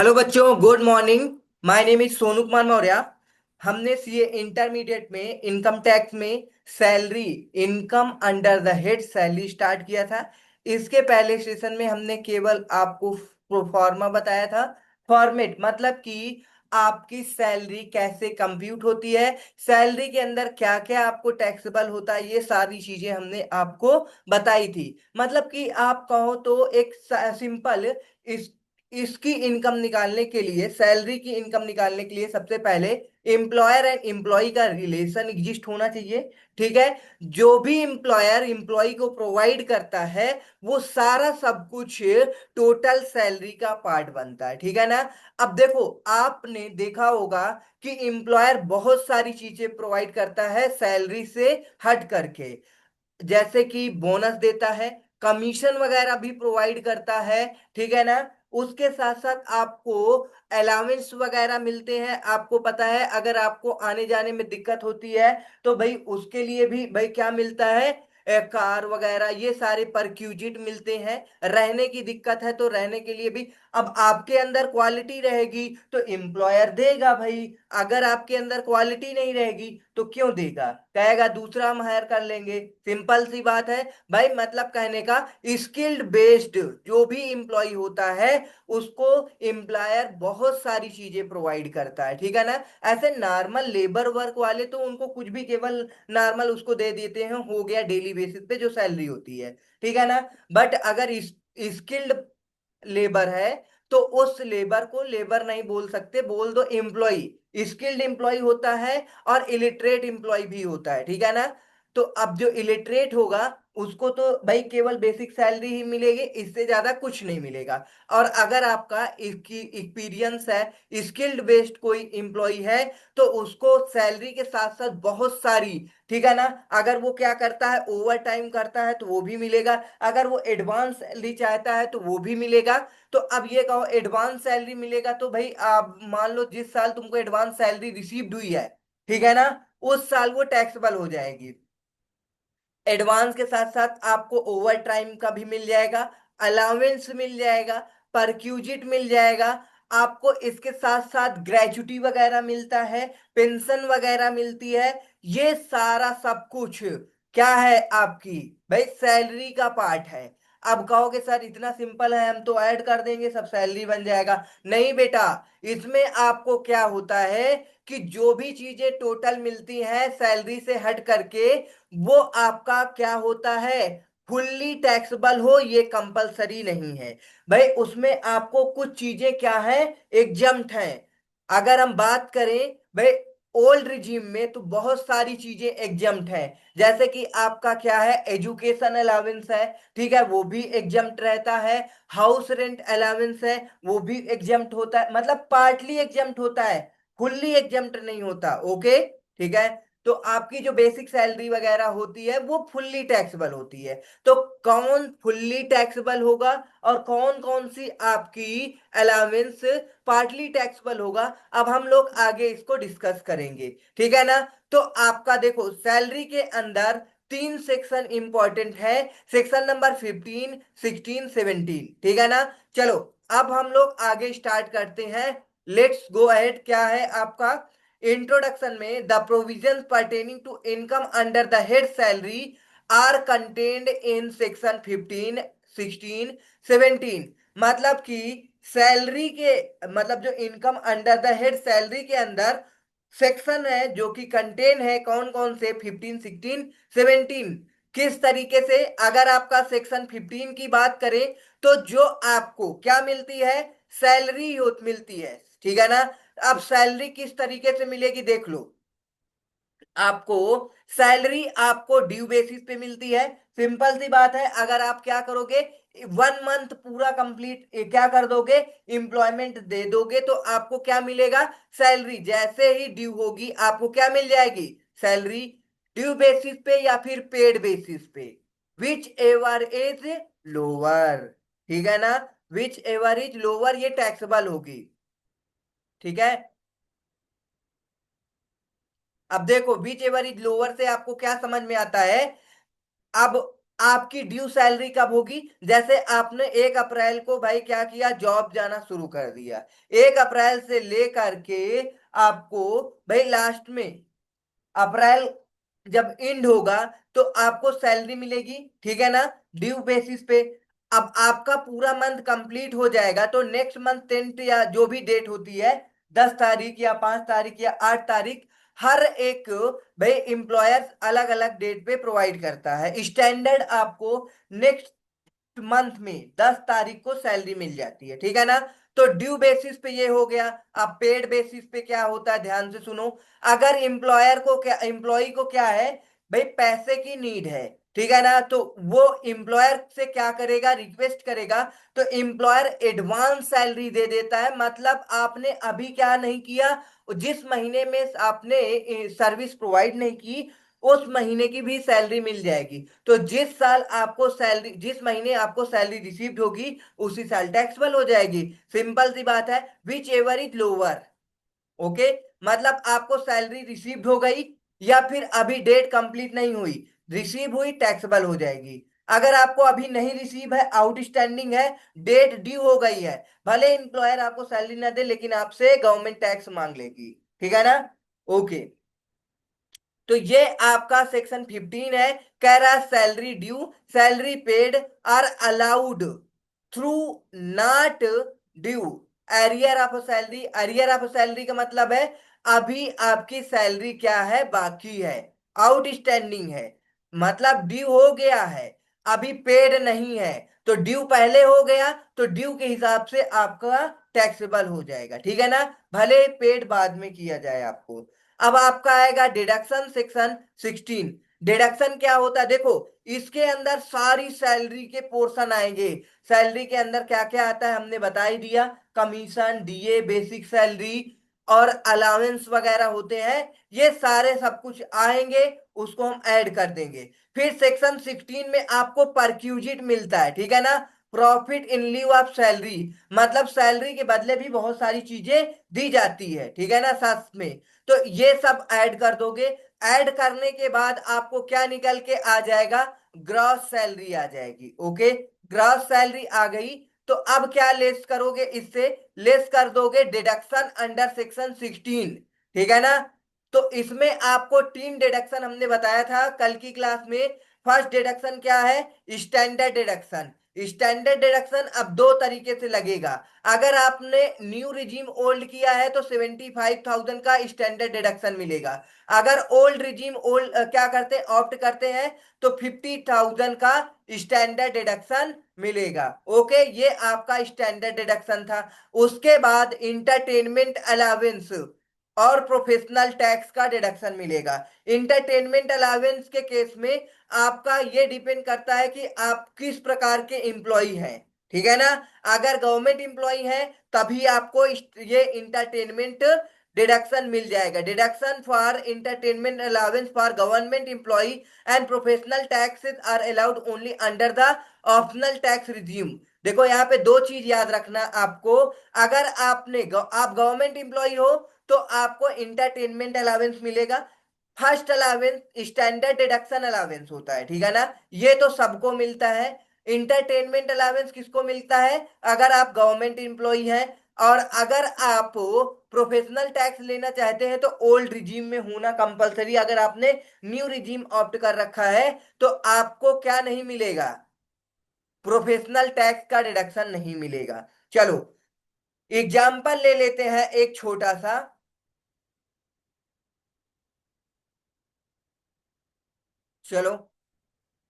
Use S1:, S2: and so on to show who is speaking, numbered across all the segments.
S1: Hello बच्चों, good morning. My name is Sonu Kumar Maurya. हमने CA intermediate में इनकम टैक्स में salary, income under the head salary start किया था। इसके पहले सेशन में हमने केवल आपको प्रोफार्मा बताया था। फॉर्मेट मतलब कि आपकी सैलरी कैसे कंप्यूट होती है, सैलरी के अंदर क्या क्या आपको टैक्सेबल होता है, ये सारी चीजें हमने आपको बताई थी। मतलब कि आप कहो तो एक सिंपल इस इसकी इनकम निकालने के लिए, सैलरी की इनकम निकालने के लिए सबसे पहले एम्प्लॉयर एंड एम्प्लॉय का रिलेशन एग्जिस्ट होना चाहिए। ठीक है। जो भी एम्प्लॉयर एम्प्लॉय को प्रोवाइड करता है वो सारा सब कुछ टोटल सैलरी का पार्ट बनता है। ठीक है ना। अब देखो, आपने देखा होगा कि एम्प्लॉयर बहुत सारी चीजें प्रोवाइड करता है सैलरी से हट करके। जैसे कि बोनस देता है, कमीशन वगैरह भी प्रोवाइड करता है। ठीक है ना। उसके साथ साथ आपको अलाउंस वगैरह मिलते हैं। आपको पता है अगर आपको आने जाने में दिक्कत होती है तो भाई उसके लिए भी भाई क्या मिलता है, कार वगैरह ये सारे परक्यूजिट मिलते हैं। रहने की दिक्कत है तो रहने के लिए भी। अब आपके अंदर क्वालिटी रहेगी तो एम्प्लॉयर देगा भाई। अगर आपके अंदर क्वालिटी नहीं रहेगी तो क्यों देगा, कहेगा दूसरा हम हायर कर लेंगे। सिंपल सी बात है भाई। मतलब कहने का, स्किल्ड बेस्ड जो भी एम्प्लॉय होता है उसको एम्प्लॉयर बहुत सारी चीजें प्रोवाइड करता है। ठीक है ना। ऐसे नॉर्मल लेबर वर्क वाले तो उनको कुछ भी केवल नॉर्मल उसको दे देते हैं, हो गया डेली बेसिस पे जो सैलरी होती है। ठीक है ना। बट अगर स्किल्ड लेबर है तो उस लेबर को लेबर नहीं बोल सकते, बोल दो एम्प्लॉय। स्किल्ड एम्प्लॉय होता है और इलिटरेट एम्प्लॉय भी होता है। ठीक है ना। तो अब जो इलिटरेट होगा उसको तो भाई केवल बेसिक सैलरी ही मिलेगी, इससे ज्यादा कुछ नहीं मिलेगा। और अगर आपका इसकी एक्सपीरियंस है, स्किल्ड बेस्ड कोई एम्प्लॉय है, तो उसको सैलरी के साथ साथ बहुत सारी, ठीक है ना, अगर वो क्या करता है ओवर टाइम करता है तो वो भी मिलेगा। अगर वो एडवांस सैलरी चाहता है तो वो भी मिलेगा। तो अब ये कहो एडवांस सैलरी मिलेगा तो भाई आप मान लो जिस साल तुमको एडवांस सैलरी रिसीव्ड हुई है, ठीक है ना, उस साल वो टैक्सेबल हो जाएगी। एडवांस के साथ साथ आपको ओवर टाइम का भी मिल जाएगा, अलाउंस मिल जाएगा, परक्यूजिट मिल जाएगा। आपको इसके साथ साथ ग्रेजुटी वगैरह मिलता है, पेंशन वगैरह मिलती है। ये सारा सब कुछ क्या है आपकी भाई सैलरी का पार्ट है। अब कहोगे सर इतना सिंपल है, हम तो ऐड कर देंगे सब सैलरी बन जाएगा। नहीं बेटा, इसमें आपको क्या होता है कि जो भी चीजें टोटल मिलती हैं सैलरी से हट करके, वो आपका क्या होता है, फुल्ली टैक्सेबल हो ये कंपलसरी नहीं है। भाई उसमें आपको कुछ चीजें क्या है, एग्जम्प्ट हैं। अगर हम बात करें भाई ओल्ड रिजीम में तो बहुत सारी चीजें एग्जम्प्ट हैं। जैसे कि आपका क्या है, एजुकेशन अलाउंस है, ठीक है, वो भी एग्जम्प्ट रहता है। हाउस रेंट अलाउंस है, वो भी एग्जम्प्ट होता है, मतलब पार्टली एग्जम्प्ट होता है, फुल्ली एग्जम्प्ट नहीं होता। ओके, ठीक है। तो आपकी जो बेसिक सैलरी वगैरह होती है वो फुल्ली टैक्सेबल होती है। तो कौन फुल्ली टैक्सेबल होगा और कौन कौन सी आपकी अलाउंस पार्टली टैक्सेबल होगा, अब हम लोग आगे इसको डिस्कस करेंगे। ठीक है ना। तो आपका देखो सैलरी के अंदर तीन सेक्शन इंपॉर्टेंट है, सेक्शन नंबर 15, 16, 17। ठीक है ना। चलो अब हम लोग आगे स्टार्ट करते हैं। Let's go ahead. क्या है आपका इंट्रोडक्शन में, the provisions pertaining to income under the head salary are contained in section 15, 16, 17। मतलब कि सैलरी के, मतलब जो income under the head salary के अंदर सेक्शन है जो कि कंटेन है, कौन कौन से, 15, 16, 17। किस तरीके से, अगर आपका सेक्शन 15 की बात करें तो जो आपको क्या मिलती है, सैलरी मिलती है। ठीक है ना। अब सैलरी किस तरीके से मिलेगी देख लो। आपको सैलरी आपको ड्यू बेसिस पे मिलती है। सिंपल सी बात है, अगर आप क्या करोगे, 1 मंथ पूरा कंप्लीट क्या कर दोगे, एम्प्लॉयमेंट दे दोगे तो आपको क्या मिलेगा, सैलरी। जैसे ही ड्यू होगी आपको क्या मिल जाएगी, सैलरी। ड्यू बेसिस पे या फिर पेड बेसिस पे, विच एवर इज लोअर। ठीक है ना। विच एवर इज लोअर ये टैक्सेबल होगी। ठीक है। अब देखो विच एवर इज लोअर से आपको क्या समझ में आता है। अब आपकी ड्यू सैलरी कब होगी? जैसे आपने 1 अप्रैल को भाई क्या किया, जॉब जाना शुरू कर दिया, 1 अप्रैल से लेकर के आपको भाई लास्ट में अप्रैल जब एंड होगा तो आपको सैलरी मिलेगी, ठीक है ना, ड्यू बेसिस पे। अब आपका पूरा मंथ कंप्लीट हो जाएगा तो नेक्स्ट मंथ 10th या जो भी डेट होती है, 10 तारीख या 5 तारीख या 8 तारीख, हर एक भाई एम्प्लॉयर अलग अलग डेट पे प्रोवाइड करता है। स्टैंडर्ड आपको नेक्स्ट मंथ में 10 तारीख को सैलरी मिल जाती है, ठीक है ना। तो ड्यू बेसिस पे ये हो गया। अब पेड बेसिस पे क्या होता है, ध्यान से सुनो। अगर एम्प्लॉयर को क्या, एम्प्लॉय को क्या है भाई, पैसे की नीड है, ठीक है ना, तो वो एम्प्लॉयर से क्या करेगा, रिक्वेस्ट करेगा, तो एम्प्लॉयर एडवांस सैलरी दे देता है। मतलब आपने अभी क्या नहीं किया, जिस महीने में आपने सर्विस प्रोवाइड नहीं की, उस महीने की भी सैलरी मिल जाएगी। तो जिस साल आपको सैलरी, जिस महीने आपको सैलरी रिसीव्ड होगी, उसी साल टैक्सेबल हो जाएगी। सिंपल सी बात है, which ever is lower. Okay, मतलब आपको सैलरी रिसीव्ड हो गई या फिर अभी डेट कंप्लीट नहीं हुई, रिसीव हुई, टैक्सेबल हो जाएगी। अगर आपको अभी नहीं रिसीव है, आउटस्टैंडिंग है, डेट ड्यू हो गई है, भले एम्प्लॉयर आपको सैलरी ना दे लेकिन आपसे गवर्नमेंट टैक्स मांग लेगी, ठीक है ना। ओके, तो ये आपका सेक्शन 15 है। कह रहा है salary due, salary paid or allowed through not due arrear of salary. Arrear of salary का मतलब है अभी आपकी सैलरी क्या है, बाकी है, आउटस्टैंडिंग है, मतलब ड्यू हो गया है, अभी पेड नहीं है। तो ड्यू पहले हो गया तो ड्यू के हिसाब से आपका टैक्सेबल हो जाएगा, ठीक है ना, भले पेड बाद में किया जाए आपको। अब आपका आएगा डिडक्शन, सेक्शन 16। डिडक्शन क्या होता है, देखो इसके अंदर सारी सैलरी के पोर्शन आएंगे। सैलरी के अंदर क्या क्या आता है हमने बता ही दिया, कमीशन, डीए, बेसिक सैलरी और अलाउंस वगैरह होते हैं, ये सारे सब कुछ आएंगे, उसको हम ऐड कर देंगे। फिर सेक्शन 16 में आपको परक्यूजिट मिलता है, ठीक है ना, profit in lieu of salary, मतलब सैलरी के बदले भी बहुत सारी चीजें दी जाती है, ठीक है ना, साथ में। तो ये सब ऐड कर दोगे। ऐड करने के बाद आपको क्या निकल के आ जाएगा, ग्रॉस सैलरी आ जाएगी। ओके, ग्रॉस सैलरी आ गई तो अब क्या लेस करोगे, इससे लेस कर दोगे डिडक्शन अंडर सेक्शन 16, ठीक है ना। तो इसमें आपको 3 डिडक्शन हमने बताया था कल की क्लास में। फर्स्ट डिडक्शन क्या है, स्टैंडर्ड डिडक्शन। स्टैंडर्ड डिडक्शन अब दो तरीके से लगेगा। अगर आपने न्यू रिजीम ओल्ड किया है तो 75,000 का स्टैंडर्ड डिडक्शन मिलेगा। अगर ओल्ड रिजीम ओल्ड क्या करते हैं, ऑप्ट करते हैं, तो 50,000 का स्टैंडर्ड डिडक्शन मिलेगा। ओके, ये आपका स्टैंडर्ड डिडक्शन था। उसके बाद इंटरटेनमेंट अलाउंस और प्रोफेशनल टैक्स का डिडक्शन मिलेगा। इंटरटेनमेंट अलाउंस के केस में आपका ये डिपेंड करता है कि आप किस प्रकार के एम्प्लॉय हैं, ठीक है ना। अगर गवर्नमेंट एम्प्लॉय है तभी आपको ये इंटरटेनमेंट डिडक्शन मिल जाएगा। Deduction for entertainment allowance for government employee and professional taxes are allowed only under the optional tax regime. देखो यहाँ पे दो चीज याद रखना आपको। अगर आप गवर्नमेंट एम्प्लॉय हो तो आपको इंटरटेनमेंट अलाउंस मिलेगा। First allowance standard deduction allowance होता है, ठीक है ना, ये तो सबको मिलता है। इंटरटेनमेंट अलाउंस किसको मिलता है, अगर आप गवर्नमेंट एम्प्लॉय हैं। और अगर आप प्रोफेशनल टैक्स लेना चाहते हैं तो ओल्ड रिजीम में होना कंपलसरी। अगर आपने न्यू रिजीम ऑप्ट कर रखा है तो आपको क्या नहीं मिलेगा, प्रोफेशनल टैक्स का डिडक्शन नहीं मिलेगा। चलो एग्जाम्पल ले लेते हैं एक छोटा सा। चलो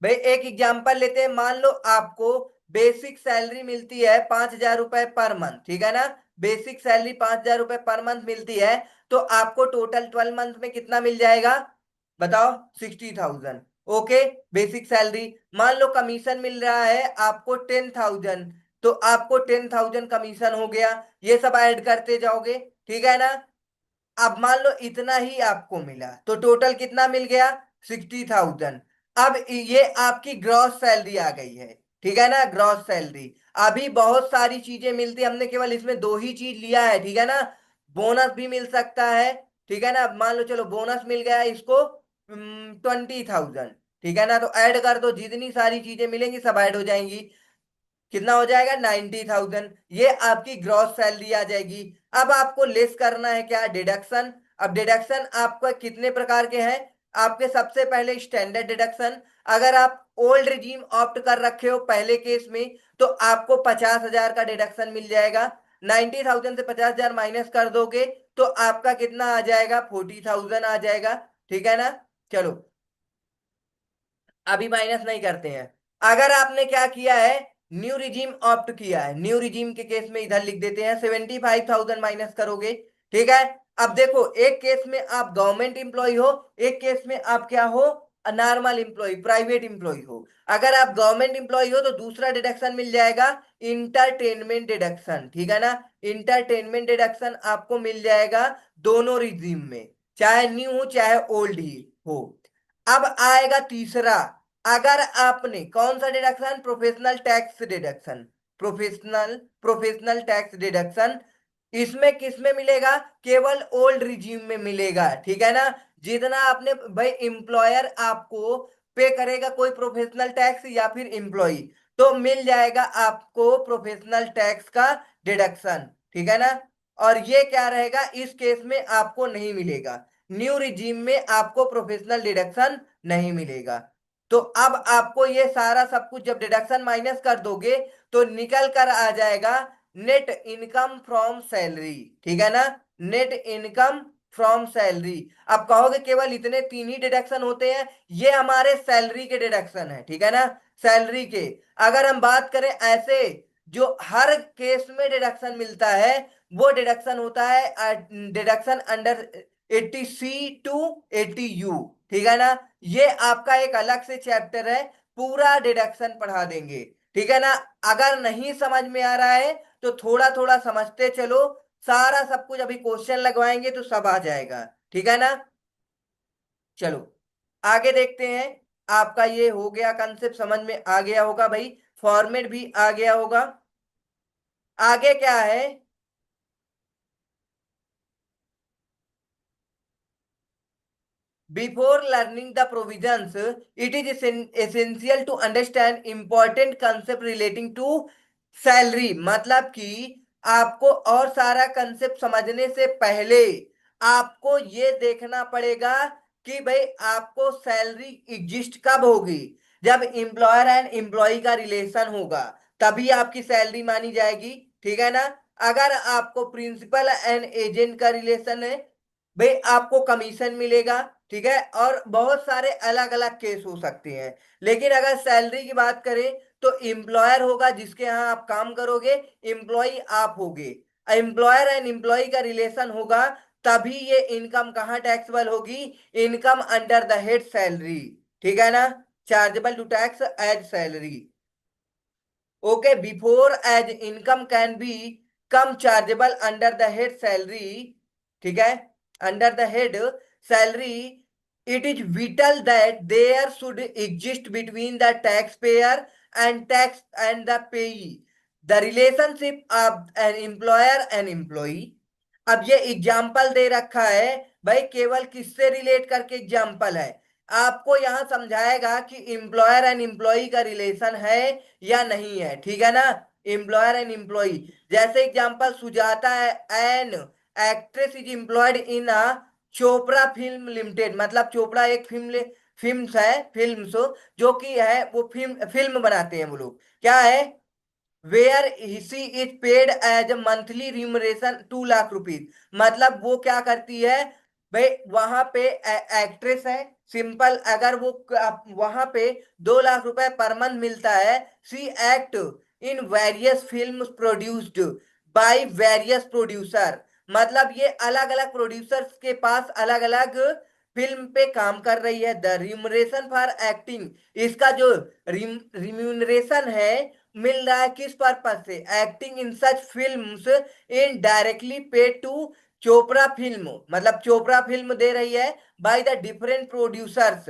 S1: भाई एक एग्जांपल लेते हैं। मान लो आपको बेसिक सैलरी मिलती है 5,000 रुपए पर मंथ, ठीक है ना, बेसिक सैलरी 5,000 रुपए पर मंथ मिलती है। तो आपको टोटल 12 मंथ में कितना मिल जाएगा, बताओ, 60,000। Okay, basic salary. मान लो कमीशन मिल रहा है आपको 10,000, तो आपको 10,000 कमीशन हो गया। ये सब ऐड करते जाओगे, ठीक है ना। अब मान लो इतना ही आपको मिला तो टोटल कितना मिल गया, 60,000। अब ये आपकी ग्रॉस सैलरी आ गई है, ठीक है ना, ग्रॉस सैलरी। अभी बहुत सारी चीजें मिलती, हमने केवल इसमें दो ही चीज लिया है, ठीक है ना। बोनस भी मिल सकता है, ठीक है ना। मान लो चलो बोनस मिल गया इसको 20,000, ठीक है ना। तो ऐड कर दो, जितनी सारी चीजें मिलेंगी सब ऐड हो जाएंगी। कितना हो जाएगा? 90,000। ये आपकी ग्रॉस सैलरी आ जाएगी। अब आपको लेस करना है क्या? डिडक्शन। अब डिडक्शन आपको कितने प्रकार के हैं? आपके सबसे पहले स्टैंडर्ड डिडक्शन। अगर आप ओल्ड रिजीम ऑप्ट कर रखे हो पहले केस में, तो आपको 50,000 का डिडक्शन मिल जाएगा। 90,000 से 50,000 माइनस कर दोगे तो आपका कितना आ जाएगा? 40,000 आ जाएगा। ठीक है ना। चलो, अभी माइनस नहीं करते हैं। अगर आपने क्या किया है, न्यू रिजीम ऑप्ट किया है, न्यू रिजीम के केस में इधर लिख देते हैं 75,000 माइनस करोगे। ठीक है। अब देखो, एक केस में आप गवर्नमेंट एम्प्लॉय हो, एक केस में आप क्या हो? नॉर्मल एम्प्लॉय, प्राइवेट एम्प्लॉय हो। अगर आप गवर्नमेंट एम्प्लॉय हो तो दूसरा डिडक्शन मिल जाएगा, इंटरटेनमेंट डिडक्शन। ठीक है ना। इंटरटेनमेंट डिडक्शन आपको मिल जाएगा दोनों रिजीम में, चाहे न्यू हो चाहे ओल्ड ही हो। अब आएगा तीसरा। अगर आपने कौन सा deduction? Professional tax deduction. Professional professional tax deduction. इसमें किस में मिलेगा? केवल ओल्ड रिजीम में मिलेगा। ठीक है ना। जितना आपने भाई, एम्प्लॉयर आपको पे करेगा कोई प्रोफेशनल टैक्स या फिर एम्प्लॉय, तो मिल जाएगा आपको प्रोफेशनल टैक्स का डिडक्शन। ठीक है ना। और ये क्या रहेगा? इस केस में आपको नहीं मिलेगा, न्यू रिजीम में आपको प्रोफेशनल डिडक्शन नहीं मिलेगा। तो अब आपको ये सारा सब कुछ जब डिडक्शन माइनस कर दोगे तो निकल कर आ जाएगा नेट इनकम फ्रॉम सैलरी। ठीक है ना। Net income from salary. अब कहोगे केवल इतने तीन ही डिडक्शन होते हैं? ये हमारे सैलरी के डिडक्शन है। ठीक है ना। सैलरी के अगर हम बात करें ऐसे, जो हर केस में डिडक्शन मिलता है, वो डिडक्शन होता है deduction under 80C to 80U। ठीक है ना। ये आपका एक अलग से चैप्टर है, पूरा डिडक्शन पढ़ा देंगे। ठीक है ना। अगर नहीं समझ में आ रहा है तो थोड़ा थोड़ा समझते चलो, सारा सब कुछ अभी क्वेश्चन लगवाएंगे तो सब आ जाएगा। ठीक है ना। चलो, आगे देखते हैं। आपका ये हो गया, कंसेप्ट समझ में आ गया होगा भाई, फॉर्मेट भी आ गया होगा। आगे क्या है? Before learning the provisions, it is essential to understand important concept relating to salary। मतलब कि आपको और सारा कंसेप्ट समझने से पहले आपको ये देखना पड़ेगा कि भाई आपको सैलरी एग्जिस्ट कब होगी। जब एम्प्लॉयर एंड एम्प्लॉय का रिलेशन होगा तभी आपकी सैलरी मानी जाएगी। ठीक है ना। अगर आपको प्रिंसिपल एंड एजेंट का रिलेशन है, भाई आपको कमीशन मिलेगा। ठीक है। और बहुत सारे अलग अलग केस हो सकते हैं। लेकिन अगर सैलरी की बात करें तो एम्प्लॉयर होगा जिसके यहाँ आप काम करोगे, एम्प्लॉय आप होगे, एम्प्लॉयर एंड एम्प्लॉय का रिलेशन होगा, तभी ये इनकम कहाँ टैक्सेबल होगी? Income under the head salary. ठीक है ना। Chargeable to tax as salary. Okay, before as income can become chargeable under the head salary. ठीक है। Under the head salary, it is vital that there should exist between the taxpayer and the payee the relationship of an employer and employee। अब ये example दे रखा है भाई, केवल किससे relate करके एग्जाम्पल है? आपको यहां समझाएगा कि एम्प्लॉयर एंड एम्प्लॉय का रिलेशन है या नहीं है। ठीक है ना। एम्प्लॉयर एंड एम्प्लॉय, जैसे example, Sujata an actress is employed in a Chopra film limited. मतलब चोपड़ा एक फिल्म्स है, फिल्म्स जो कि है, वो फिल्म फिल्म बनाते हैं वो लोग। क्या है? Where she is paid as monthly remuneration 2 lakh rupees. मतलब वो क्या करती है भाई, वहां पे एक्ट्रेस है, सिंपल, अगर वो वहां पे 2 लाख रुपए पर मंथ मिलता है। She act in various film produced by various producer. मतलब ये अलग अलग प्रोड्यूसर्स के पास अलग अलग फिल्म पे काम कर रही है। द रिम्यूनरेशन फॉर एक्टिंग, इसका जो रिम्यूनरेशन है मिल रहा है किस पर्पज से? Acting in such films in directly paid to Chopra film. मतलब चोपड़ा फिल्म दे रही है बाय द डिफरेंट प्रोड्यूसर्स।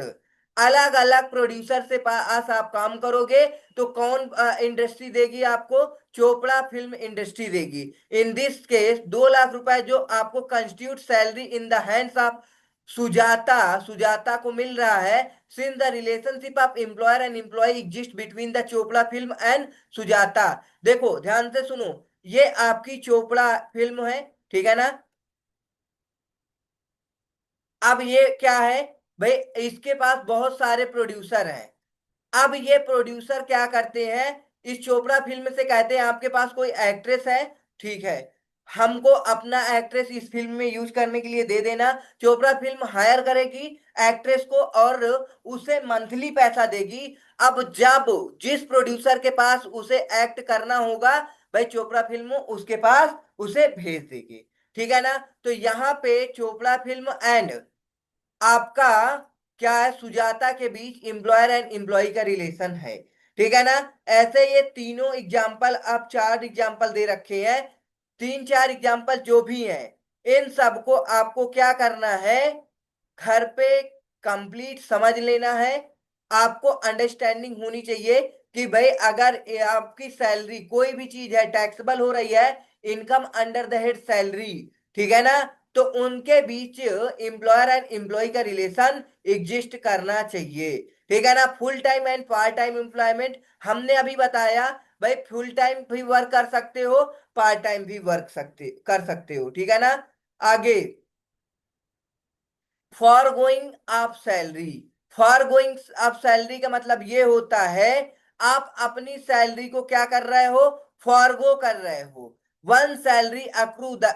S1: अलग अलग प्रोड्यूसर से पास आप काम करोगे तो कौन इंडस्ट्री देगी आपको? चोपड़ा फिल्म इंडस्ट्री देगी। इन दिस केस 2 लाख रुपए जो आपको constitute salary in the hands of Sujata, Sujata को मिल रहा है, since the relationship of employer and employee exist between the Chopra film and Sujata. देखो ध्यान से सुनो, ये आपकी चोपड़ा फिल्म है, ठीक है ना। अब ये क्या है भाई, इसके पास बहुत सारे प्रोड्यूसर हैं। अब ये प्रोड्यूसर क्या करते हैं, इस चोपड़ा फिल्म से कहते हैं आपके पास कोई एक्ट्रेस है, ठीक है, हमको अपना एक्ट्रेस इस फिल्म में यूज करने के लिए दे देना। चोपड़ा फिल्म हायर करेगी एक्ट्रेस को और उसे मंथली पैसा देगी। अब जब जिस प्रोड्यूसर के पास उसे एक्ट करना होगा, भाई चोपड़ा फिल्म उसके पास उसे भेज देगी, ठीक है ना। तो यहाँ पे चोपड़ा फिल्म एंड आपका क्या है, सुजाता के बीच एम्प्लॉयर एंड एम्प्लॉय का रिलेशन है, ठीक है ना। ऐसे ये तीनों एग्जाम्पल, आप चार एग्जाम्पल दे रखे हैं, तीन चार एग्जाम्पल जो भी हैं, इन सबको आपको क्या करना है, घर पे कंप्लीट समझ लेना है। आपको अंडरस्टैंडिंग होनी चाहिए कि भाई अगर ये आपकी सैलरी कोई भी चीज है टैक्सेबल हो रही है, income under the head salary, ठीक है ना, तो उनके बीच एम्प्लॉयर एंड एम्प्लॉय का रिलेशन एग्जिस्ट करना चाहिए, ठीक है ना। Full time and part time employment हमने अभी बताया, भाई फुल टाइम भी वर्क कर सकते हो, पार्ट टाइम भी वर्क कर सकते हो, ठीक है ना। आगे, for going of salary, for going of salary का मतलब ये होता है, आप अपनी सैलरी को क्या कर रहे हो, फॉरगो कर रहे हो। One salary accrue the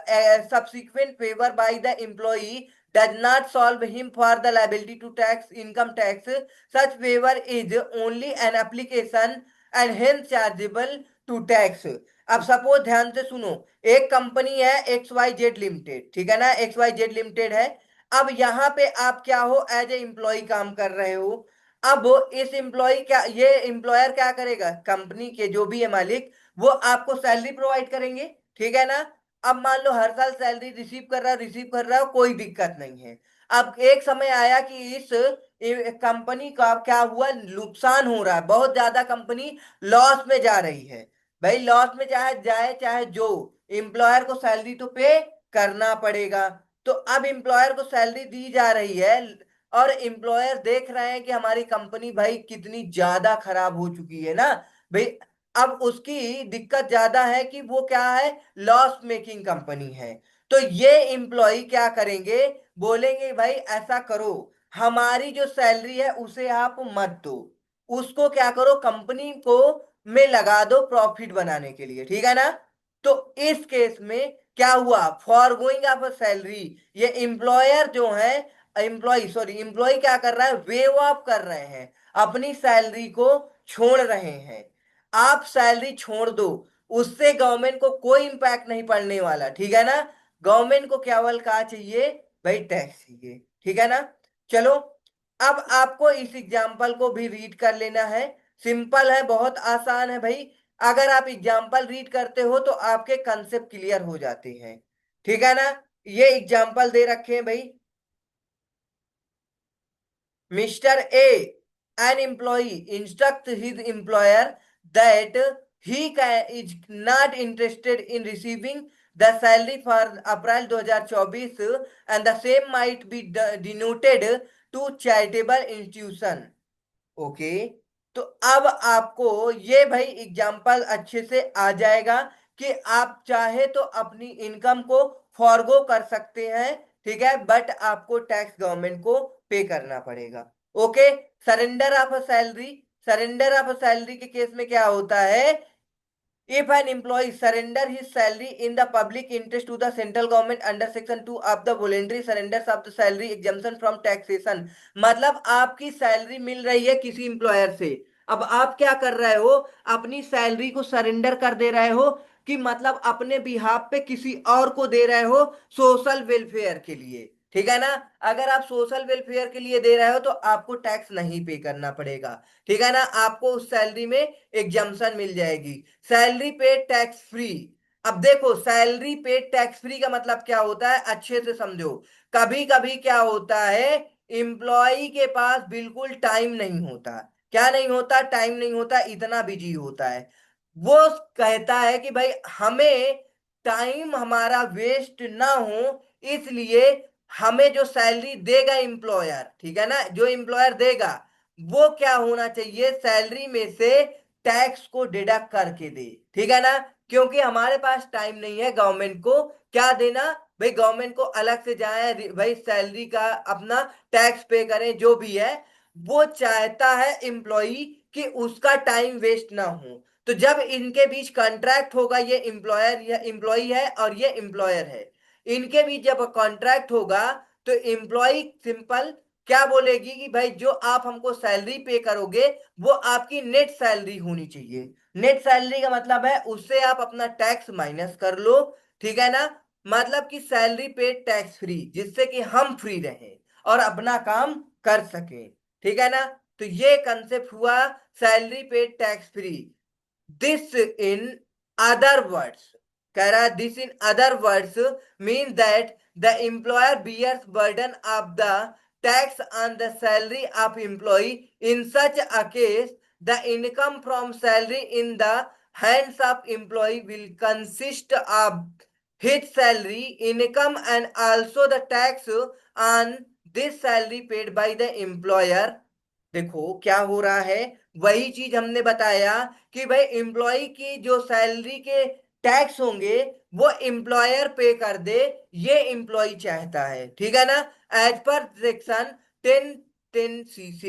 S1: subsequent favor by the employee does not solve him for the liability to tax income tax. Such favor is only an application and hence chargeable to tax. अब suppose ध्यान से सुनो, एक company है x Y Z limited, ठीक है ना, x Y Z limited है। अब यहाँ पे आप क्या हो, एज ए एम्प्लॉय काम कर रहे हो। अब इस एम्प्लॉय क्या, ये एम्प्लॉयर क्या करेगा, कंपनी के जो भी है मालिक, वो आपको सैलरी प्रोवाइड करेंगे, ठीक है ना। अब मान लो हर साल सैलरी रिसीव कर रहा हो, कोई दिक्कत नहीं है। अब एक समय आया कि इस कंपनी का क्या हुआ, नुकसान हो रहा है, बहुत ज्यादा कंपनी लॉस में जा रही है। भाई लॉस में चाहे जाए चाहे जो, एम्प्लॉयर को सैलरी तो पे करना पड़ेगा। तो अब एम्प्लॉयर को सैलरी दी जा रही है और एम्प्लॉयर देख रहे हैं कि हमारी कंपनी भाई कितनी ज्यादा खराब हो चुकी है ना भाई। अब उसकी दिक्कत ज्यादा है कि वो क्या है, लॉस मेकिंग कंपनी है। तो ये एम्प्लॉय क्या करेंगे, बोलेंगे भाई ऐसा करो, हमारी जो सैलरी है उसे आप मत दो, उसको क्या करो, कंपनी को में लगा दो प्रॉफिट बनाने के लिए, ठीक है ना। तो इस केस में क्या हुआ, फॉर गोइंग ऑफ सैलरी, ये एम्प्लॉयर जो है, एम्प्लॉय क्या कर रहा है, वेव ऑफ कर रहे हैं, अपनी सैलरी को छोड़ रहे हैं। आप सैलरी छोड़ दो, उससे गवर्नमेंट को कोई इंपैक्ट नहीं पड़ने वाला, ठीक है ना। गवर्नमेंट को केवल क्या चाहिए, भाई टैक्स चाहिए, ठीक है ना। चलो, अब आपको इस एग्जाम्पल को भी रीड कर लेना है, सिंपल है, बहुत आसान है भाई। अगर आप एग्जाम्पल रीड करते हो तो आपके कंसेप्ट क्लियर हो जाते हैं, ठीक है ना। ये एग्जाम्पल दे रखे हैं भाई, mister A an employee instructs his employer that is not interested in receiving the salary for April 2024 and the same might be denoted to charitable institution, okay. तो अब आपको ये भाई एग्जाम्पल अच्छे से आ जाएगा कि आप चाहे तो अपनी इनकम को फॉरगो कर सकते हैं, ठीक है, बट आपको टैक्स गवर्नमेंट को पे करना पड़ेगा, okay. Surrender of salary, surrender of salary के केस में क्या होता है, if an employee surrender his salary in the public interest to the central government under section 2 of the voluntary surrenders of the salary exemption from taxation, मतलब आपकी salary मिल रही है किसी एम्प्लॉयर से, अब आप क्या कर रहे हो, अपनी सैलरी को सरेंडर कर दे रहे हो, कि मतलब अपने बिहाफ पे किसी और को दे रहे हो सोशल वेलफेयर के लिए, ठीक है ना। अगर आप सोशल वेलफेयर के लिए दे रहे हो तो आपको टैक्स नहीं पे करना पड़ेगा, ठीक है ना, आपको उस सैलरी में एग्जम्पशन मिल जाएगी। सैलरी पेड टैक्स फ्री, अब देखो सैलरी पेड टैक्स फ्री का मतलब क्या होता है, अच्छे से समझो। कभी कभी क्या होता है, एम्प्लॉय के पास बिल्कुल टाइम नहीं होता, क्या नहीं होता, टाइम नहीं होता, इतना बिजी होता है। वो कहता है कि भाई हमें टाइम हमारा वेस्ट ना हो, इसलिए हमें जो सैलरी देगा एम्प्लॉयर, ठीक है ना, जो एम्प्लॉयर देगा वो क्या होना चाहिए, सैलरी में से टैक्स को डिडक्ट करके दे, ठीक है ना। क्योंकि हमारे पास टाइम नहीं है गवर्नमेंट को क्या देना, भाई गवर्नमेंट को अलग से जाए भाई सैलरी का अपना टैक्स पे करें, जो भी है वो चाहता है एम्प्लॉई कि उसका टाइम वेस्ट ना हो। तो जब इनके बीच कॉन्ट्रैक्ट होगा, ये एम्प्लॉयर या एम्प्लॉई है और ये एम्प्लॉयर है, इनके बीच जब कॉन्ट्रैक्ट होगा तो एम्प्लॉय सिंपल क्या बोलेगी कि भाई जो आप हमको सैलरी पे करोगे वो आपकी नेट सैलरी होनी चाहिए। नेट सैलरी का मतलब है उससे आप अपना टैक्स माइनस कर लो, ठीक है ना। मतलब कि सैलरी पे टैक्स फ्री, जिससे कि हम फ्री रहें और अपना काम कर सकें, ठीक है ना। तो ये कंसेप्ट हुआ सैलरी पे tax free. This in other words, कह रहा है this in other words mean that the employer bears burden of the tax on the salary of employee. In such a case the income from salary in the hands of employee will consist of his salary income and also the tax on this salary paid by the employer। देखो क्या हो रहा है, वही चीज हमने बताया कि भाई एम्प्लॉय की जो सैलरी के टैक्स होंगे वो एम्प्लॉयर पे कर दे, ये एम्प्लॉय चाहता है, ठीक है ना। As per section 10(10)(c)(c)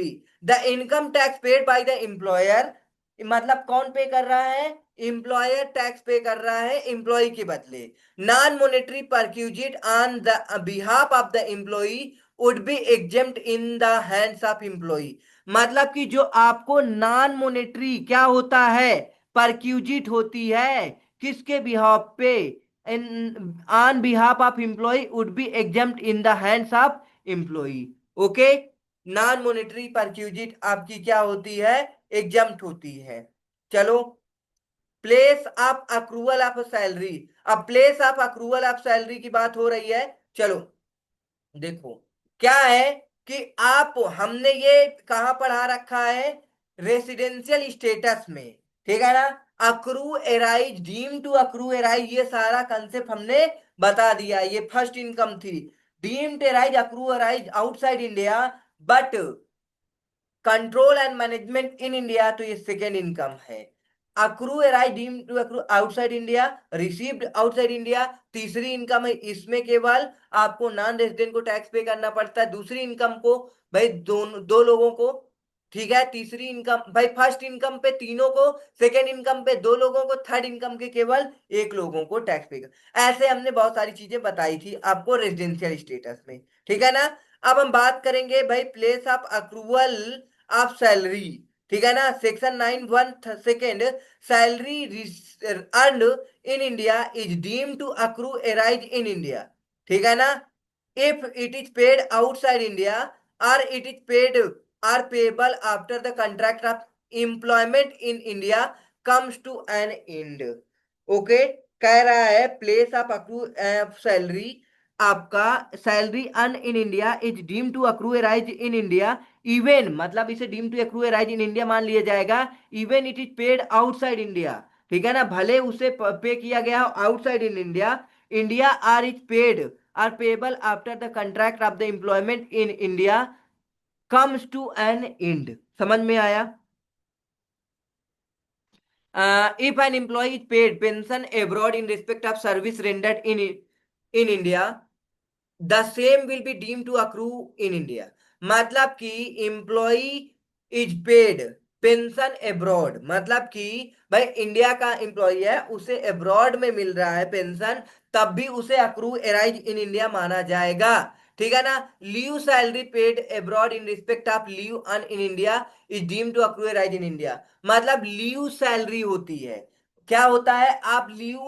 S1: the income tax paid by the employer, मतलब कौन पे कर रहा है, एम्प्लॉयर टैक्स पे कर रहा है एम्प्लॉय के बदले। Non monetary perquisite on the behalf of the employee would be exempt in the hands of employee. मतलब कि जो आपको नॉन मोनेटरी क्या होता है, परक्यूजिट होती है, किसके बिहाफ पे, in on behalf of employ would be exempt in the hands of employ. Okay, non monetary perquisite आपकी क्या होती है, एग्जम्प्ट होती है। चलो, place of accrual of salary. अब place of accrual of salary की बात हो रही है। चलो देखो क्या है कि आप, हमने ये कहाँ पढ़ा रखा है, रेसिडेंशियल स्टेटस में, ठीक है ना। Accrue arise, deem to accrue arise, ये सारा कंसेप्ट हमने बता दिया। ये फर्स्ट इनकम थी। Deem to arise accrue arise outside India but control and management in India, तो ये सेकेंड इनकम है। Accrue arise deem to accrue outside India, received outside India, तीसरी इनकम है। इसमें केवल आपको नॉन रेजिडेंट को टैक्स पे करना पड़ता है, दूसरी इनकम को भाई दो लोगों को, ठीक है। तीसरी इनकम भाई फर्स्ट इनकम पे तीनों को, सेकेंड इनकम पे दो लोगों को, थर्ड इनकम के केवल एक लोगों को टैक्स पे कर। ऐसे हमने बहुत सारी चीजें बताई थी आपको रेजिडेंशियल स्टेटस में, ठीक है ना। अब हम बात करेंगे भाई place of accrual of salary, ठीक है ना। Section 9(1)(2) salary earned in India is deem to accrue arise in India, ठीक है ना, if it is paid outside India और it is paid or payable after the contract of employment in India comes to an end. Okay, कह रहा है place of accrue salary, आपका salary earn in India is deem to accrue arise in India even, मतलब इसे deem to accrue arise in India मान लिया जाएगा, even it is paid outside India, ठीक है ना, भले उसे पे किया गया outside in India, India or is paid or payable after the contract of the employment in India comes to an end. समझ में आया। If an employee is paid pension abroad in respect of service rendered in India, the same will be deem to accrue in India. मतलब कि employee is paid pension abroad, मतलब कि भाई India का employ है, उसे एब्रॉड में मिल रहा है पेंशन, तब भी उसे अक्रू एराइज इन इंडिया माना जाएगा, ठीक है ना। Leave salary paid abroad in respect of leave on in India is deem to accrue arise in India. मतलब लीव सैलरी होती है, क्या होता है, आप लीव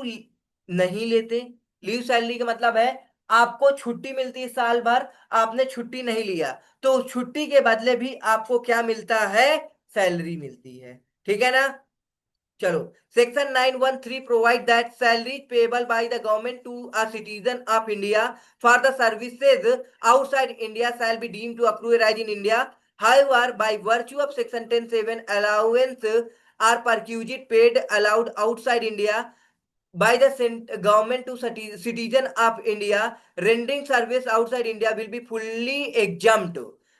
S1: नहीं लेते, लीव सैलरी का मतलब है आपको छुट्टी मिलती है साल भर, आपने छुट्टी नहीं लिया, तो उस छुट्टी के बदले भी आपको क्या मिलता है, सैलरी मिलती है, ठीक है ना। चलो, section 9(1)(3) provide that salary payable by the government to a citizen of India for the services outside India shall be deemed to accrue rise in India. However by virtue of section 10(7) allowance or perquisite paid allowed outside India by the government to citizen of India rendering service outside India will be fully exempt।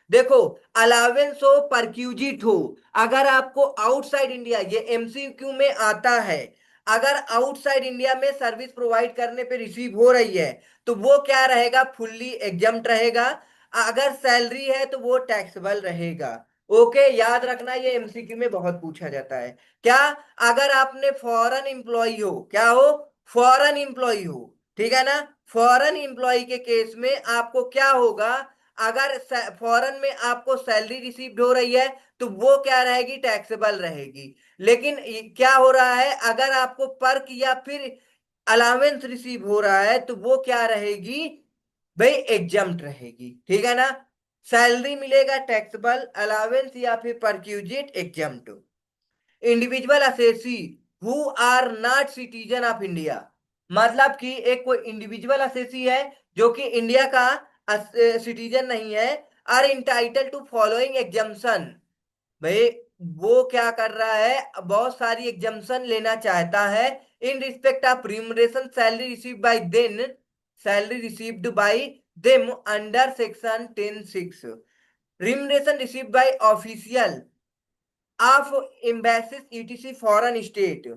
S1: देखो, allowance हो perquisite हो, अगर आपको outside India, ये MCQ में आता है, अगर आउटसाइड इंडिया में सर्विस प्रोवाइड करने पे रिसीव हो रही है तो वो क्या रहेगा, फुल्ली एग्जम्प्ट रहेगा। अगर सैलरी है तो वो टैक्सेबल रहेगा। ओके, याद रखना, ये एमसीक्यू में बहुत पूछा जाता है। क्या, अगर आपने फॉरेन इंप्लॉई हो, क्या हो, फॉरेन इंप्लॉई हो, ठीक है ना, फॉरेन इंप्लॉई के केस में आपको क्या होगा, अगर फॉरेन में आपको सैलरी रिसीव्ड हो रही है तो वो क्या रहेगी, टैक्सेबल रहेगी। लेकिन क्या हो रहा है, अगर आपको पर्क या फिर अलावेंस रिसीव हो रहा है तो वो क्या रहेगी भाई, एग्जम्प्ट रहेगी। ठीक है ना, सैलरी मिलेगा टैक्सेबल, अलावेंस या फिर perquisite exempt. Individual assessee who are not citizen of India, मतलब कि एक कोई इंडिविजुअल असेसी है जो कि इंडिया का सिटीजन नहीं है, are entitle to following exemption. भाई वो क्या कर रहा है, बहुत सारी एग्जम्पशन लेना चाहता है in respect of remuneration salary received by then, salary received by them under section 10(6), remuneration received by official of embassies ETC foreign state.